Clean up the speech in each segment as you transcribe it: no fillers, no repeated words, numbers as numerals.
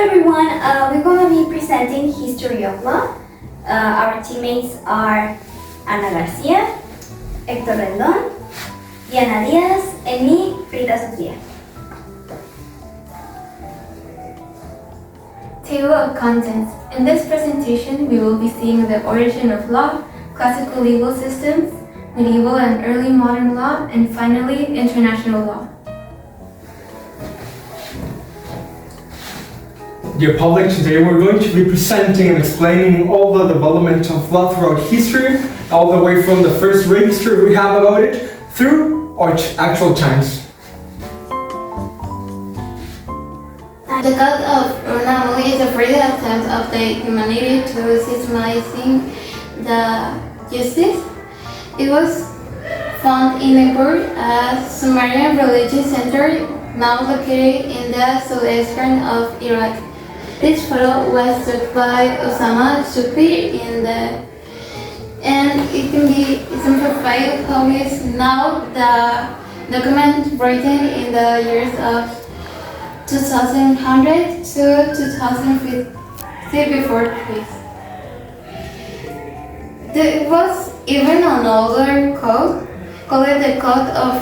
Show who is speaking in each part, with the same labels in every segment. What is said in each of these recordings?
Speaker 1: everyone, we're going to be presenting History of Law. Our teammates are Ana Garcia, Héctor Rendón, Diana Diaz, and me, Frida Sofia.
Speaker 2: Table of contents. In this presentation, we will be seeing the origin of law, classical legal systems, medieval and early modern law, and finally, international law.
Speaker 3: Dear public, today we're going to be presenting and explaining all the development of law throughout history, all the way from the first register we have about it, through our actual times.
Speaker 4: The code of Urnamu is a further attempt of the humanity to systematizing the justice. It was found in Nippur, a Sumerian religious center now located in the southeastern of Iraq. This photo was took by Osama Shukri and it can be exemplified how is now the document written in the years of 2100 to 2050 before Christ. There was even an older code called the Code of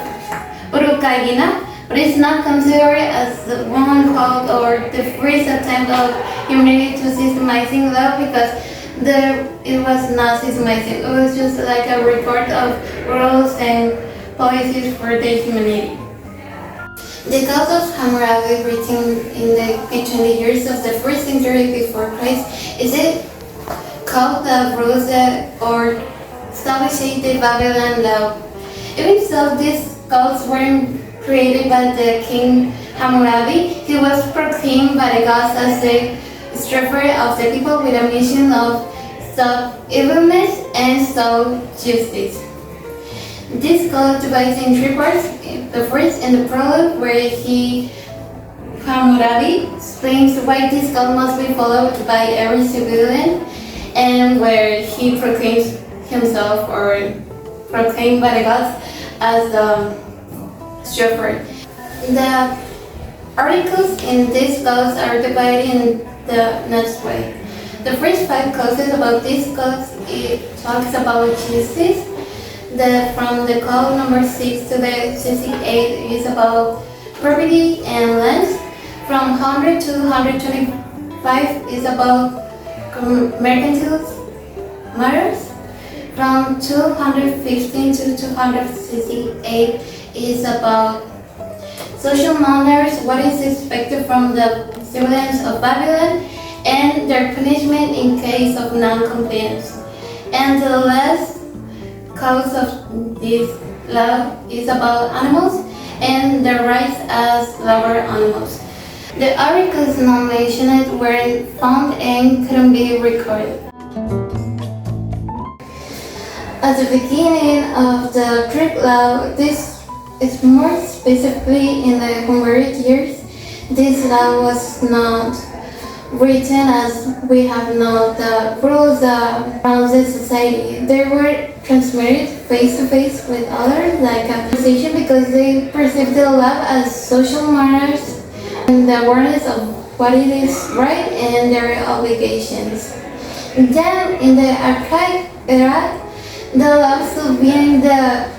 Speaker 4: Urukagina, but it's not considered as the one code or the first attempt of humanity to systemizing law because it was not systemizing. It was just like a report of rules and policies for the humanity. The Code of Hammurabi, written in the 20 years of the first century before Christ, is a code that rules or establishes the Babylon law. Even so, these codes weren't created by the king Hammurabi. He was proclaimed by the gods as the shepherd of the people with a mission of stop evilness and stop justice. This code divides in three parts. The first in the prologue, where Hammurabi explains why this code must be followed by every civilian, and where he proclaims himself or proclaimed by the gods as the shepherd. The articles in these codes are divided in the next way. The first 5 clauses about these codes, it talks about justice. From the code number 6 to the 68 is about property and lands. From 100 to 125 is about mercantile matters. From 215 to 268 is about social manners, what is expected from the civilians of Babylon, and their punishment in case of non-compliance. And the last cause of this law is about animals and their rights as lower animals. The articles not mentioned weren't found and couldn't be recorded. At the beginning of the Greek law, this is more specifically in the Homeric years. This law was not written as we have now the rules around the society. They were transmitted face to face with others, like a conversation, because they perceived the law as social manners and the awareness of what it is right and their obligations. Then, in the archaic era, the laws would be the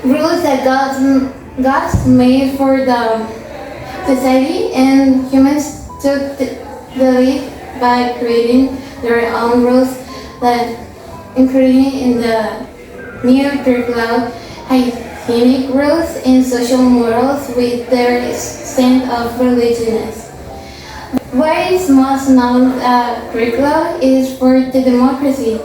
Speaker 4: rules that gods made for the society, and humans took the lead by creating their own rules that including in the New Greek law hygienic rules and social morals with their sense of religiousness. What is most known Greek law is for the democracy,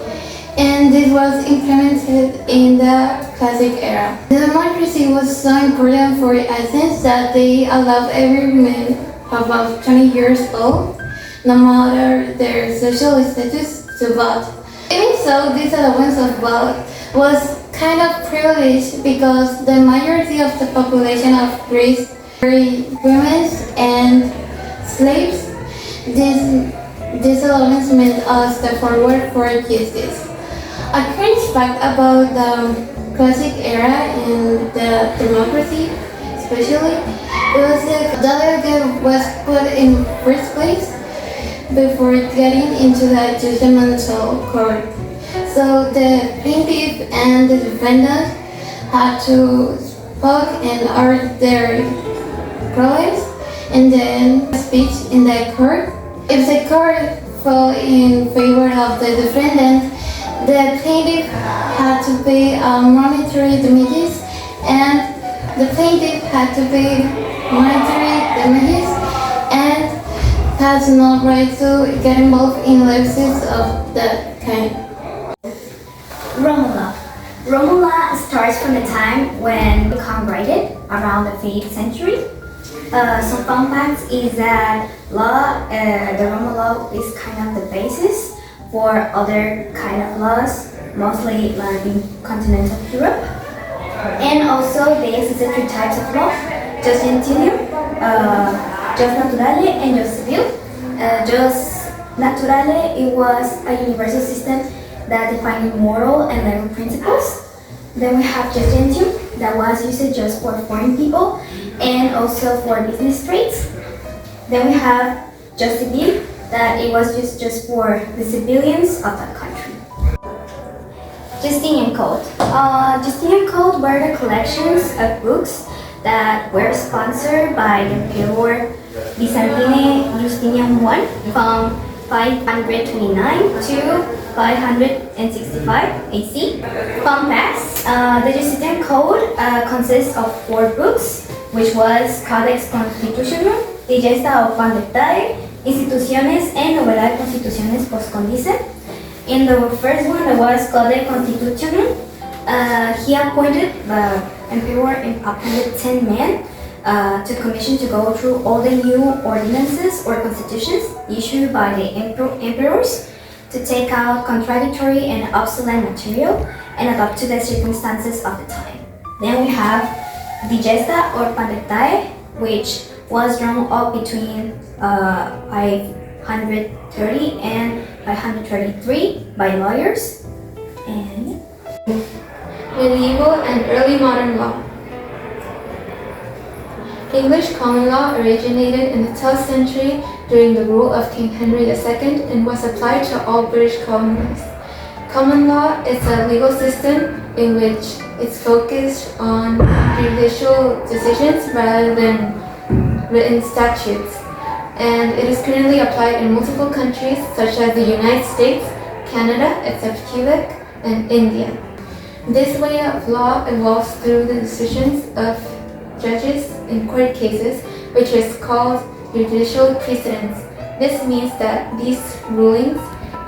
Speaker 4: and this was implemented in the classic era. The democracy was so important for Athens that they allowed every man above 20 years old, no matter their social status, to vote. Even so, this allowance of vote was kind of privileged because the majority of the population of Greece were women and slaves. This allowance meant a step forward for justice. A curious fact about the classic era in the democracy, especially, because the delegate was put in first place before getting into the judgmental court. So the plaintiff and the defendant had to speak and argue their problems and then speech in the court. If the court fell in favor of the defendant, the plaintiff had to pay monetary damages and the plaintiff had to pay monetary damages and has no right to get involved in lawsuits of that kind.
Speaker 1: Romulo. Romulo starts from the time when it congregated around the 5th century. Some fun facts is that the Roman law is kind of the basis for other kind of laws, mostly like in continental Europe. And also there existed 3 types of law: jus gentium, jus naturale, and jus civil. Jus naturale, it was a universal system that defined moral and legal principles. Then we have jus gentium, that was used just for foreign people and also for business trades. Then we have jus civil, that it was used just for the civilians of that country. Justinian Code. Justinian Code were the collections of books that were sponsored by the Emperor Byzantine Justinian I from 529 to 565 AC. Fun facts. The Justinian Code consists of 4 books, which was Codex Constitutionum, Digesta o Pandectae, Instituciones en Novela de Constituciones Postcondice. In the first one, there was Codex Constitutionum. He appointed, the emperor appointed 10 men to commission to go through all the new ordinances or constitutions issued by the emperors to take out contradictory and obsolete material and adapt to the circumstances of the time. Then we have Digesta or Pandectae, which was drawn up between 530 and 533 by lawyers. And
Speaker 2: Medieval and early modern law. English common law originated in the 12th century during the rule of King Henry II and was applied to all British colonies. Common law is a legal system in which it's focused on judicial decisions rather than written statutes, and it is currently applied in multiple countries such as the United States, Canada, except Quebec, and India. This way of law evolves through the decisions of judges in court cases, which is called judicial precedents. This means that these rulings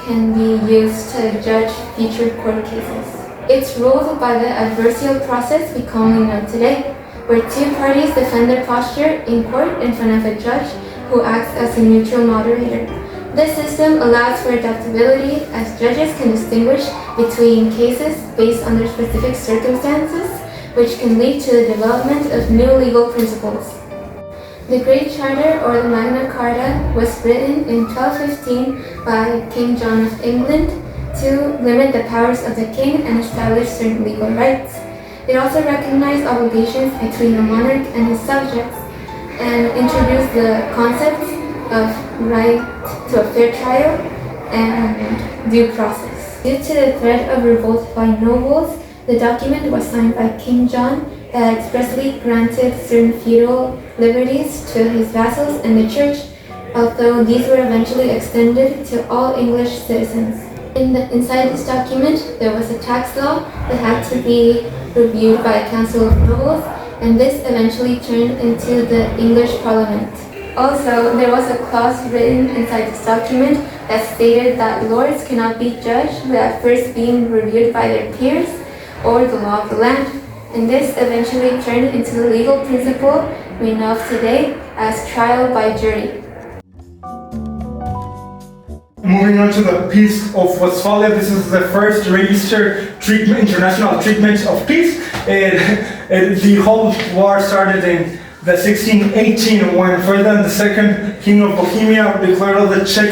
Speaker 2: can be used to judge future court cases. It's ruled by the adversarial process we commonly know today, where 2 parties defend their posture in court in front of a judge who acts as a neutral moderator. This system allows for adaptability, as judges can distinguish between cases based on their specific circumstances, which can lead to the development of new legal principles. The Great Charter, or the Magna Carta, was written in 1215 by King John of England to limit the powers of the king and establish certain legal rights. It also recognized obligations between the monarch and his subjects and introduced the concepts of right to a fair trial and due process. Due to the threat of revolt by nobles, the document was signed by King John that expressly granted certain feudal liberties to his vassals and the church, although these were eventually extended to all English citizens. Inside this document, there was a tax law that had to be reviewed by a council of nobles, and this eventually turned into the English Parliament. Also, there was a clause written inside this document that stated that lords cannot be judged without first being reviewed by their peers or the law of the land, and this eventually turned into the legal principle we know of today as trial by jury.
Speaker 3: Moving on to the Peace of Westphalia, this is the first registered international treatment of peace. The whole war started in the 1618 when Ferdinand II, King of Bohemia, declared the Czech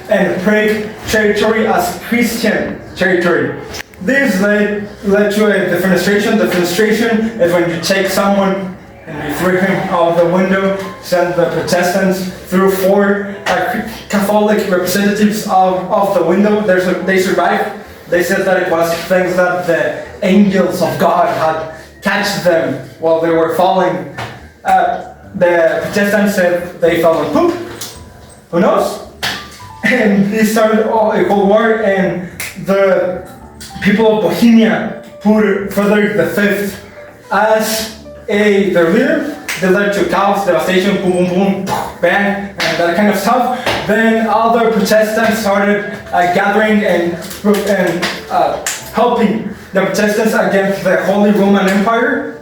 Speaker 3: and Prague territory as Christian territory. This led to a defenestration. Defenestration is when you take someone and they threw him out the window, sent the Protestants through 4 Catholic representatives of the window. They survived. They said that it was things that the angels of God had catch them while they were falling. The Protestants said they fell on poop. Who knows? And they started a Cold War, and the people of Bohemia put Frederick V as their leader. They led to chaos, devastation, boom, boom, boom, bang, and that kind of stuff. Then other Protestants started gathering and helping the Protestants against the Holy Roman Empire,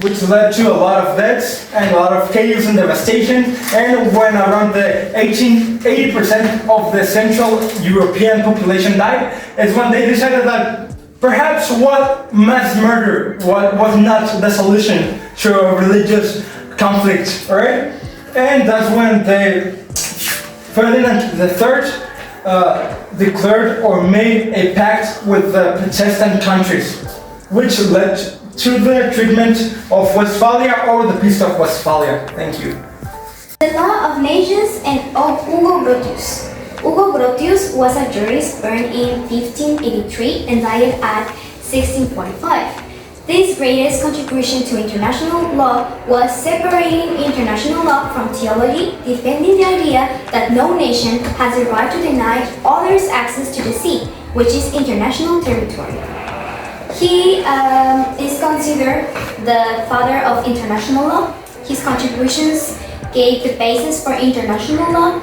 Speaker 3: which led to a lot of deaths and a lot of chaos and devastation. And when around the 80% of the Central European population died, is when they decided that perhaps mass murder was not the solution to a religious conflict, alright? And that's when Ferdinand III declared or made a pact with the Protestant countries, which led to the treatment of Westphalia or the Peace of Westphalia. Thank you.
Speaker 1: The Law of Nations and of Hugo Grotius. Hugo Grotius was a jurist born in 1583 and died at 1645. His greatest contribution to international law was separating international law from theology, defending the idea that no nation has the right to deny others access to the sea, which is international territory. He is considered the father of international law. His contributions gave the basis for international law,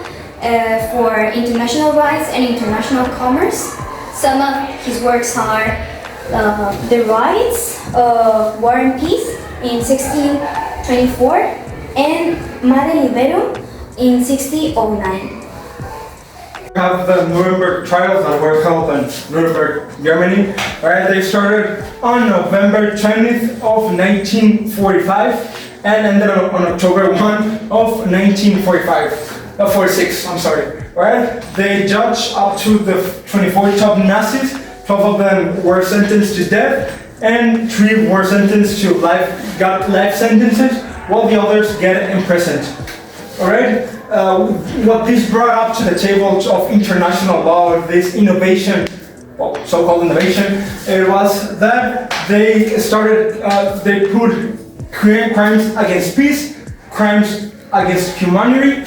Speaker 1: for international rights and international commerce. Some of his works are The Rights of War and Peace in 1624 and Mare Liberum in 1609.
Speaker 3: We have the Nuremberg trials that were held in Nuremberg, Germany. Alright, they started on November 20th of 1945 and ended on October 1 of 46, I'm sorry. Alright, they judged up to the 24 top Nazis. 12 of them were sentenced to death, and 3 were sentenced to life sentences, while the others get imprisoned. Alright, what this brought up to the table of international law, this innovation, well, so-called innovation, it was that they started, they put crimes against peace, crimes against humanity,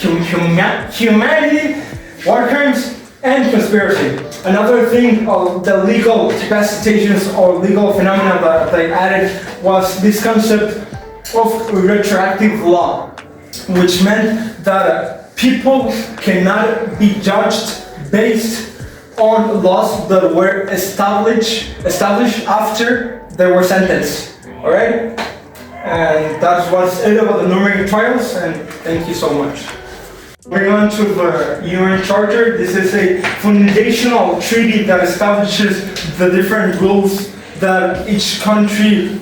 Speaker 3: war crimes, and conspiracy. Another thing of the legal capacitations or legal phenomena that they added was this concept of retroactive law, which meant that people cannot be judged based on laws that were established after they were sentenced. Alright? And that was it about the Nuremberg trials, and thank you so much. Moving on to the UN Charter, this is a foundational treaty that establishes the different rules that each country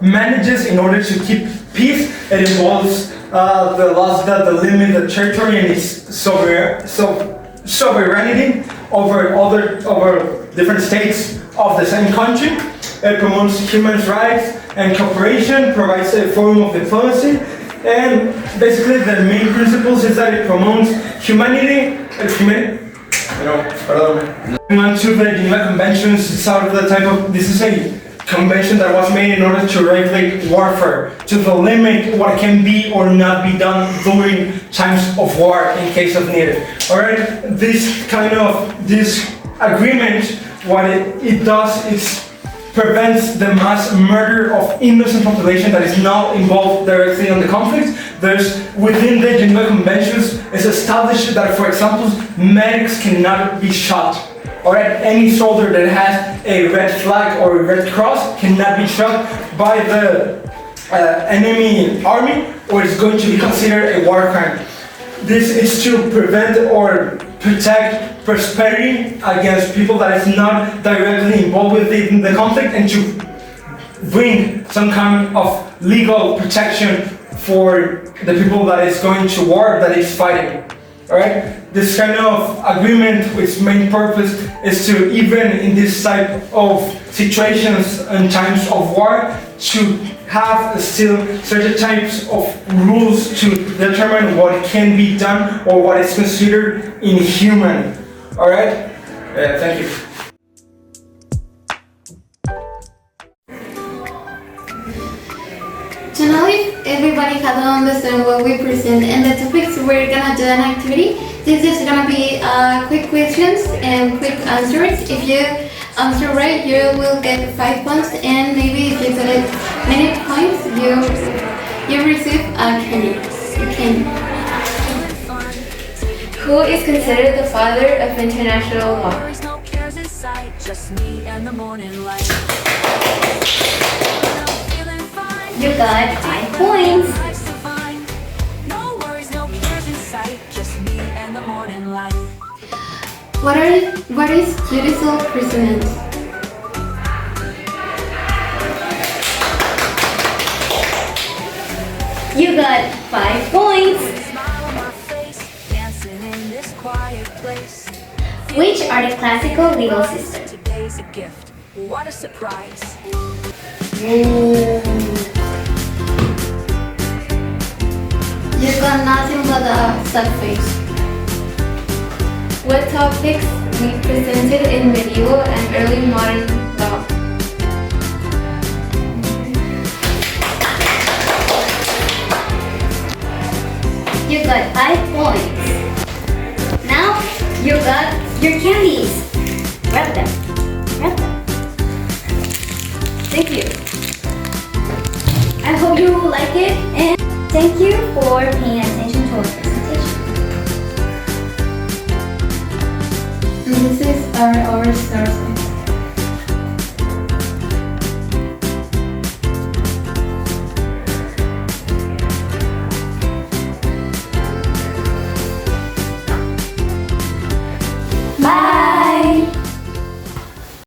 Speaker 3: manages in order to keep peace. It involves the laws that limit the territory and its sovereignty over different states of the same country. It promotes human rights and cooperation, provides a forum of diplomacy, and basically the main principles is that it promotes humanity. Moving on to the Geneva Conventions, this is a convention that was made in order to regulate warfare, to limit what can be or not be done during times of war in case of need. Alright, this agreement, what it does is prevents the mass murder of innocent population that is not involved directly in the conflict. Within the Geneva Conventions, it's established that, for example, medics cannot be shot. Alright, any soldier that has a red flag or a red cross cannot be shot by the enemy army, or it's going to be considered a war crime. This is to prevent or protect prosperity against people that is not directly involved with the conflict, and to bring some kind of legal protection for the people that is going to war, that is fighting. Alright? This kind of agreement, its main purpose is to, even in this type of situations and times of war, to have still certain types of rules to determine what can be done or what is considered inhuman. All right? Thank you.
Speaker 4: To know if everybody had understood what we present and the topics, we're gonna do an activity. This is gonna be quick questions and quick answers. If you answer right, you will get 5 points, and maybe if you get many points, you receive a candy.
Speaker 2: Who is considered the father of international law?
Speaker 1: You got 5 points.
Speaker 4: What is judicial precedent?
Speaker 1: You got 5 points. Which are the classical legal systems?
Speaker 5: Today's a gift. What a surprise.
Speaker 4: You got nothing but a sad face.
Speaker 2: What topics we presented in medieval and early modern law?
Speaker 1: You got 5 points. Now you got your candies. Grab them. Grab them. Thank you. I hope you like it, and thank you for paying attention to our presentation.
Speaker 4: And this is our Thursday.